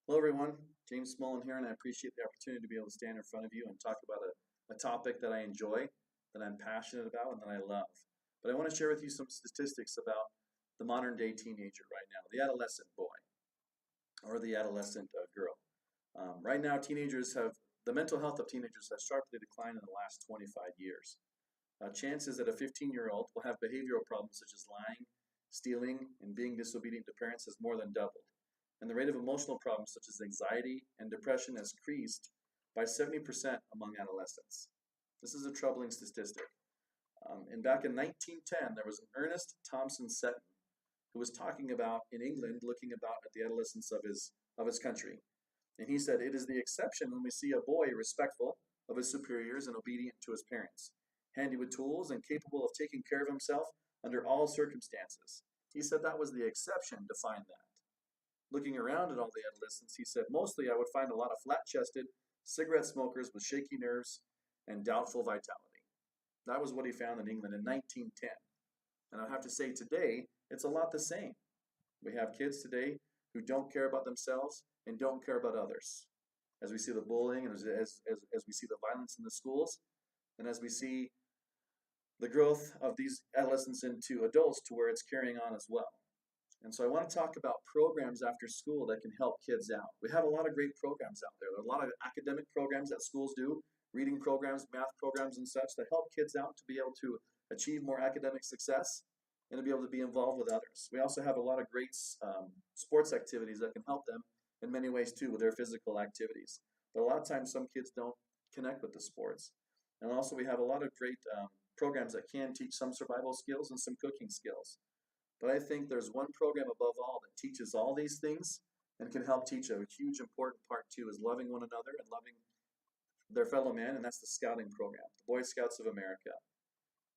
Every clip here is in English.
Hello, everyone. James Smullin here, and I appreciate the opportunity to be able to stand in front of you and talk about a topic that I enjoy, that I'm passionate about, and that I love. But I want to share with you some statistics about the modern day teenager right now, the adolescent boy or the adolescent girl. Right now, the mental health of teenagers has sharply declined in the last 25 years. Chances that a 15-year-old will have behavioral problems such as lying, stealing, and being disobedient to parents has more than doubled. And the rate of emotional problems such as anxiety and depression has increased by 70% among adolescents. This is a troubling statistic. And back in 1910, there was an Ernest Thompson Seton who was talking about in England, looking about at the adolescence of his country. And he said, "It is the exception when we see a boy respectful of his superiors and obedient to his parents, handy with tools and capable of taking care of himself under all circumstances." He said that was the exception to find that. Looking around at all the adolescents, he said, "Mostly I would find a lot of flat-chested, cigarette smokers with shaky nerves and doubtful vitality." That was what he found in England in 1910. And I have to say today, it's a lot the same. We have kids today who don't care about themselves and don't care about others. As we see the bullying and as we see the violence in the schools, and as we see the growth of these adolescents into adults to where it's carrying on as well. And so I want to talk about programs after school that can help kids out. We have a lot of great programs out there. There are a lot of academic programs that schools do, reading programs, math programs, and such that help kids out to be able to achieve more academic success and to be able to be involved with others. We also have a lot of great sports activities that can help them in many ways too with their physical activities. But a lot of times some kids don't connect with the sports. And also we have a lot of great programs that can teach some survival skills and some cooking skills. But I think there's one program above all that teaches all these things and can help teach a huge important part too, is loving one another and loving their fellow man, and that's the scouting program, the Boy Scouts of America.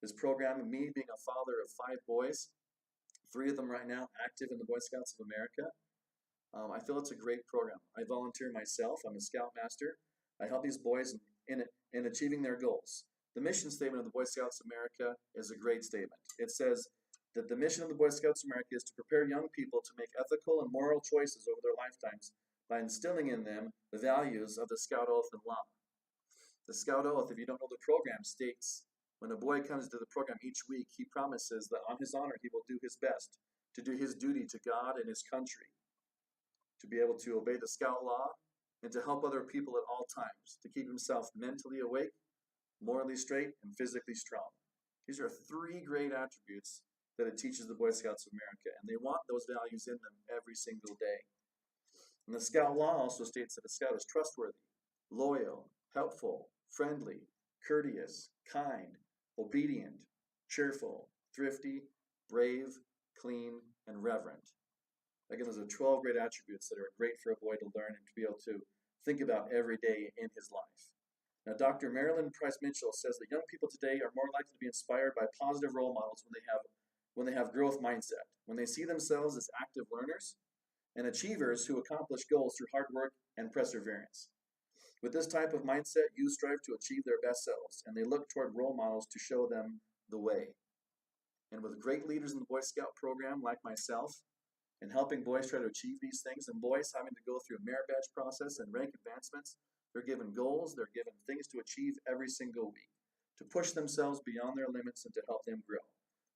This program, me being a father of 5 boys, 3 of them right now active in the Boy Scouts of America, I feel it's a great program. I volunteer myself. I'm a scoutmaster. I help these boys in achieving their goals. The mission statement of the Boy Scouts of America is a great statement. It says that the mission of the Boy Scouts of America is to prepare young people to make ethical and moral choices over their lifetimes by instilling in them the values of the Scout Oath and Law. The Scout Oath, if you don't know the program, states when a boy comes to the program each week, he promises that on his honor he will do his best to do his duty to God and his country, to be able to obey the Scout Law, and to help other people at all times, to keep himself mentally awake, morally straight, and physically strong. These are 3 great attributes that it teaches the Boy Scouts of America, and they want those values in them every single day. And the Scout Law also states that a scout is trustworthy, loyal, helpful, friendly, courteous, kind, obedient, cheerful, thrifty, brave, clean, and reverent. Again, those are 12 great attributes that are great for a boy to learn and to be able to think about every day in his life. Now, Dr. Marilyn Price Mitchell says that young people today are more likely to be inspired by positive role models when they have growth mindset, when they see themselves as active learners and achievers who accomplish goals through hard work and perseverance. With this type of mindset, youth strive to achieve their best selves, and they look toward role models to show them the way. And with great leaders in the Boy Scout program like myself, and helping boys try to achieve these things, and boys having to go through a merit badge process and rank advancements, they're given goals, they're given things to achieve every single week, to push themselves beyond their limits and to help them grow.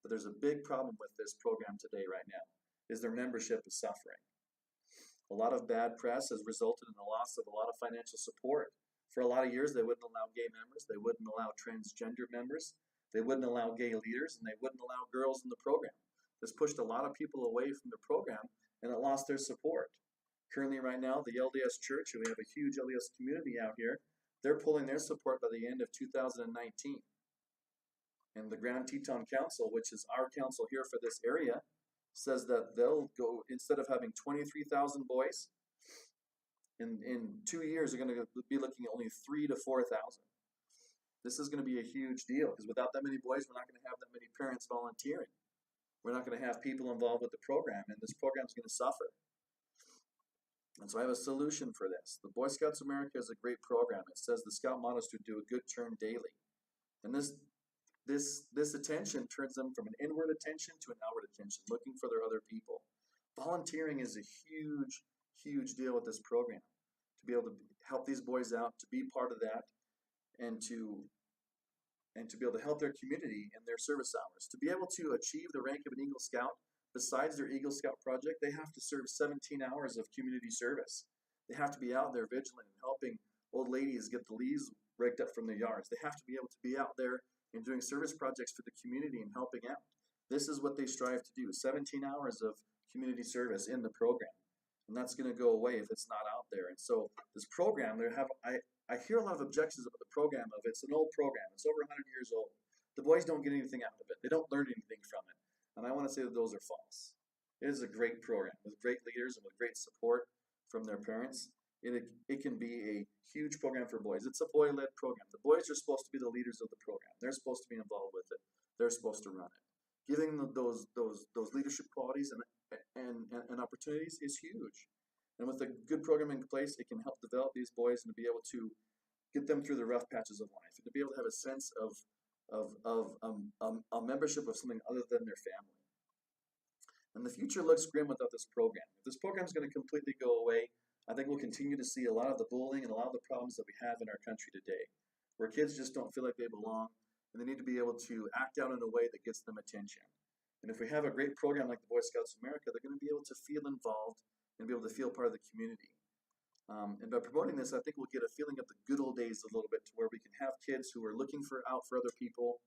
But there's a big problem with this program today right now, is their membership is suffering. A lot of bad press has resulted in the loss of a lot of financial support. For a lot of years, they wouldn't allow gay members, they wouldn't allow transgender members, they wouldn't allow gay leaders, and they wouldn't allow girls in the program. This pushed a lot of people away from the program, and it lost their support. Currently, right now, the LDS Church, and we have a huge LDS community out here, they're pulling their support by the end of 2019. And the Grand Teton Council, which is our council here for this area, says that they'll go, instead of having 23,000 boys, in 2 years, they're going to be looking at only 3,000 to 4,000. This is going to be a huge deal, because without that many boys, we're not going to have that many parents volunteering. We're not going to have people involved with the program, and this program is going to suffer. And so I have a solution for this. The Boy Scouts of America is a great program. It says the Scout motto is to do a good turn daily. And this attention turns them from an inward attention to an outward attention, looking for their other people. Volunteering is a huge, huge deal with this program, to be able to help these boys out, to be part of that, and to be able to help their community in their service hours. To be able to achieve the rank of an Eagle Scout, besides their Eagle Scout project, they have to serve 17 hours of community service. They have to be out there vigilant and helping old ladies get the leaves raked up from their yards. They have to be able to be out there and doing service projects for the community and helping out. This is what they strive to do, 17 hours of community service in the program. And that's going to go away if it's not out there. And so this program, I hear a lot of objections about the program of it's an old program. It's over 100 years old. The boys don't get anything out of it. They don't learn anything from it. And I want to say that those are false. It is a great program with great leaders and with great support from their parents. It can be a huge program for boys. It's a boy-led program. The boys are supposed to be the leaders of the program. They're supposed to be involved with it. They're supposed to run it. Giving them those leadership qualities and opportunities is huge. And with a good program in place, it can help develop these boys and to be able to get them through the rough patches of life and to be able to have a sense of a membership of something other than their family. And the future looks grim without this program. If this program is going to completely go away, I think we'll continue to see a lot of the bullying and a lot of the problems that we have in our country today, where kids just don't feel like they belong, and they need to be able to act out in a way that gets them attention. And if we have a great program like the Boy Scouts of America, they're going to be able to feel involved and be able to feel part of the community. And by promoting this, I think we'll get a feeling of the good old days a little bit, to where we can have kids who are looking out for other people,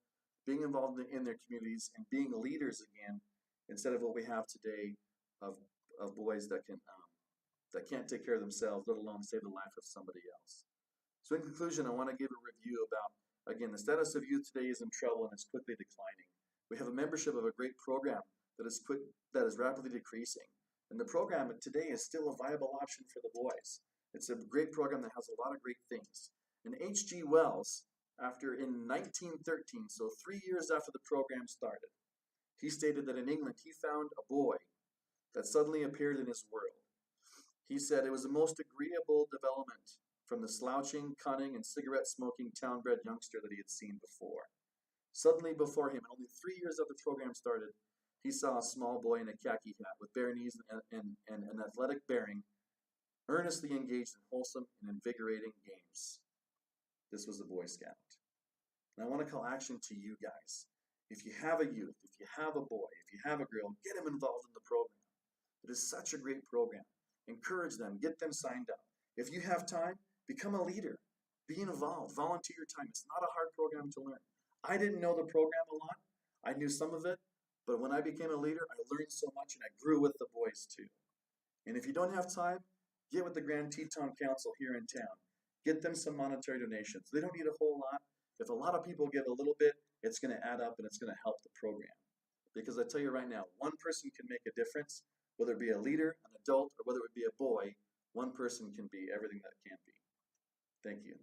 being involved in their communities, and being leaders again, instead of what we have today of boys that can't take care of themselves, let alone save the life of somebody else. So in conclusion, I want to give a review about, again, the status of youth today is in trouble and is quickly declining. We have a membership of a great program that is rapidly decreasing. And the program today is still a viable option for the boys. It's a great program that has a lot of great things. And H.G. Wells, in 1913, so 3 years after the program started, he stated that in England he found a boy that suddenly appeared in his world. He said it was the most agreeable development from the slouching, cunning, and cigarette-smoking town-bred youngster that he had seen before. Suddenly before him, and only 3 years after the program started, he saw a small boy in a khaki hat with bare knees and an athletic bearing, earnestly engaged in wholesome and invigorating games. This was the Boy Scout. And I want to call action to you guys. If you have a youth, if you have a boy, if you have a girl, get them involved in the program. It is such a great program. Encourage them, get them signed up. If you have time, become a leader. Be involved, volunteer your time. It's not a hard program to learn. I didn't know the program a lot. I knew some of it, but when I became a leader, I learned so much and I grew with the boys too. And if you don't have time, get with the Grand Teton Council here in town. Get them some monetary donations. They don't need a whole lot. If a lot of people give a little bit, it's going to add up and it's going to help the program. Because I tell you right now, one person can make a difference, whether it be a leader, an adult, or whether it be a boy. One person can be everything that can be. Thank you.